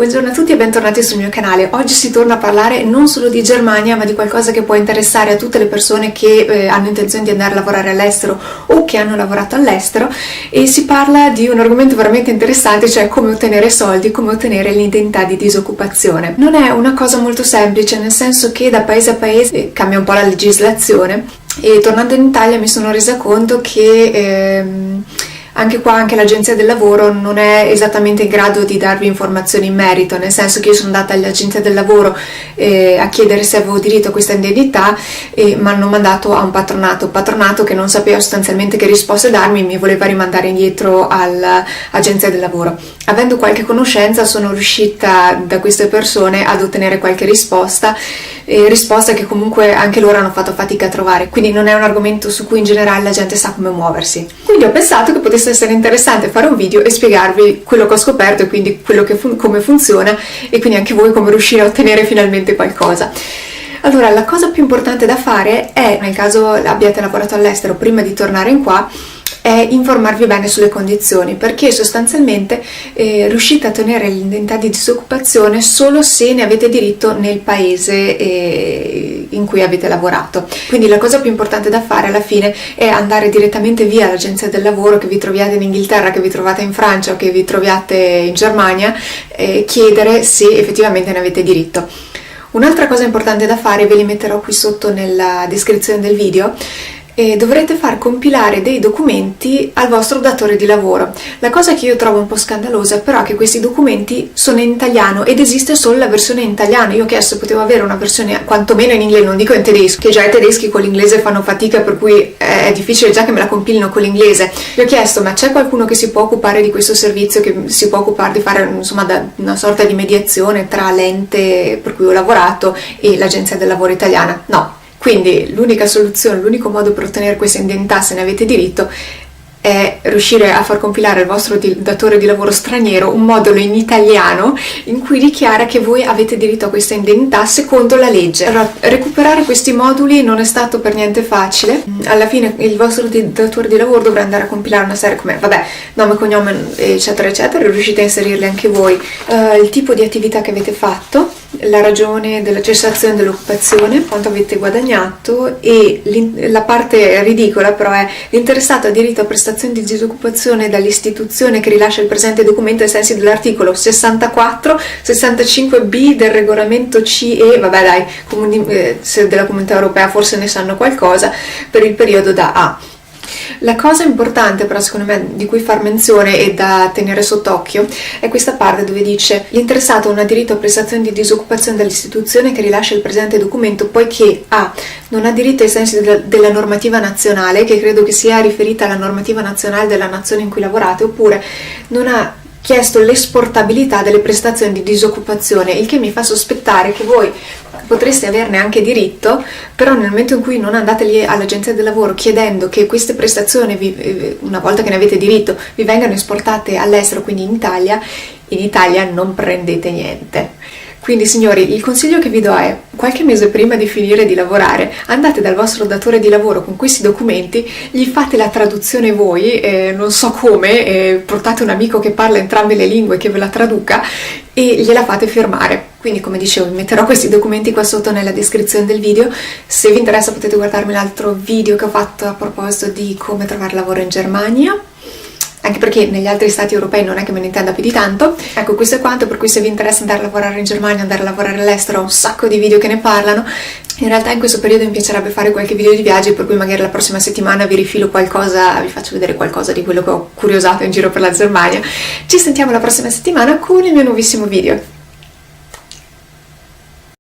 Buongiorno a tutti e bentornati sul mio canale. Oggi si torna a parlare non solo di Germania, ma di qualcosa che può interessare a tutte le persone che hanno intenzione di andare a lavorare all'estero o che hanno lavorato all'estero, e si parla di un argomento veramente interessante, cioè come ottenere soldi, come ottenere l'indennità di disoccupazione. Non è una cosa molto semplice, nel senso che da paese a paese cambia un po' la legislazione, e tornando in Italia mi sono resa conto che anche qua, anche l'agenzia del lavoro non è esattamente in grado di darvi informazioni in merito, nel senso che io sono andata all'agenzia del lavoro a chiedere se avevo diritto a questa indennità e mi hanno mandato a un patronato che non sapeva sostanzialmente che risposte darmi, mi voleva rimandare indietro all'agenzia del lavoro. Avendo qualche conoscenza sono riuscita da queste persone ad ottenere qualche risposta che comunque anche loro hanno fatto fatica a trovare, quindi non è un argomento su cui in generale la gente sa come muoversi. Quindi ho pensato che potesse essere interessante fare un video e spiegarvi quello che ho scoperto e quindi quello che come funziona, e quindi anche voi come riuscire a ottenere finalmente qualcosa. Allora, la cosa più importante da fare è, nel caso abbiate lavorato all'estero prima di tornare in qua, è informarvi bene sulle condizioni, perché sostanzialmente riuscite a ottenere l'indennità di disoccupazione solo se ne avete diritto nel paese in cui avete lavorato. Quindi la cosa più importante da fare alla fine è andare direttamente via all'agenzia del lavoro, che vi troviate in Inghilterra, che vi trovate in Francia o che vi troviate in Germania, chiedere se effettivamente ne avete diritto. Un'altra cosa importante da fare, ve li metterò qui sotto nella descrizione del video, dovrete far compilare dei documenti al vostro datore di lavoro. La cosa che io trovo un po' scandalosa però è che questi documenti sono in italiano ed esiste solo la versione in italiano. Io ho chiesto se potevo avere una versione quantomeno in inglese, non dico in tedesco, che già i tedeschi con l'inglese fanno fatica, per cui è difficile già che me la compilino con l'inglese. Io ho chiesto, ma c'è qualcuno che si può occupare di questo servizio, che si può occupare di fare insomma una sorta di mediazione tra l'ente per cui ho lavorato e l'agenzia del lavoro italiana? No. Quindi l'unica soluzione, l'unico modo per ottenere questa indennità, se ne avete diritto, è riuscire a far compilare al vostro datore di lavoro straniero un modulo in italiano in cui dichiara che voi avete diritto a questa indennità secondo la legge. Allora, recuperare questi moduli non è stato per niente facile. Alla fine il vostro datore di lavoro dovrà andare a compilare una serie come, nome, cognome, eccetera, eccetera, e riuscite a inserirli anche voi. Il tipo di attività che avete fatto, la ragione della cessazione dell'occupazione, quanto avete guadagnato, e la parte ridicola però è: l'interessato ha diritto a prestazioni di disoccupazione dall'istituzione che rilascia il presente documento ai sensi dell'articolo 64-65b del regolamento CE, se della Comunità Europea forse ne sanno qualcosa, per il periodo da A. La cosa importante però secondo me di cui far menzione e da tenere sott'occhio è questa parte dove dice: l'interessato non ha diritto a prestazioni di disoccupazione dall'istituzione che rilascia il presente documento poiché A. non ha diritto ai sensi della normativa nazionale, che credo che sia riferita alla normativa nazionale della nazione in cui lavorate, oppure non ha chiesto l'esportabilità delle prestazioni di disoccupazione, il che mi fa sospettare che voi potreste averne anche diritto, però nel momento in cui non andate lì all'agenzia del lavoro chiedendo che queste prestazioni, una volta che ne avete diritto, vi vengano esportate all'estero, quindi in Italia non prendete niente. Quindi signori, il consiglio che vi do è: qualche mese prima di finire di lavorare andate dal vostro datore di lavoro con questi documenti, gli fate la traduzione voi, non so come, portate un amico che parla entrambe le lingue che ve la traduca e gliela fate firmare. Quindi, come dicevo, vi metterò questi documenti qua sotto nella descrizione del video. Se vi interessa potete guardarmi l'altro video che ho fatto a proposito di come trovare lavoro in Germania, anche perché negli altri stati europei non è che me ne intenda più di tanto. Ecco, questo è quanto, per cui se vi interessa andare a lavorare in Germania, andare a lavorare all'estero, ho un sacco di video che ne parlano. In realtà in questo periodo mi piacerebbe fare qualche video di viaggi, per cui magari la prossima settimana vi rifilo qualcosa, vi faccio vedere qualcosa di quello che ho curiosato in giro per la Germania. Ci sentiamo la prossima settimana con il mio nuovissimo video.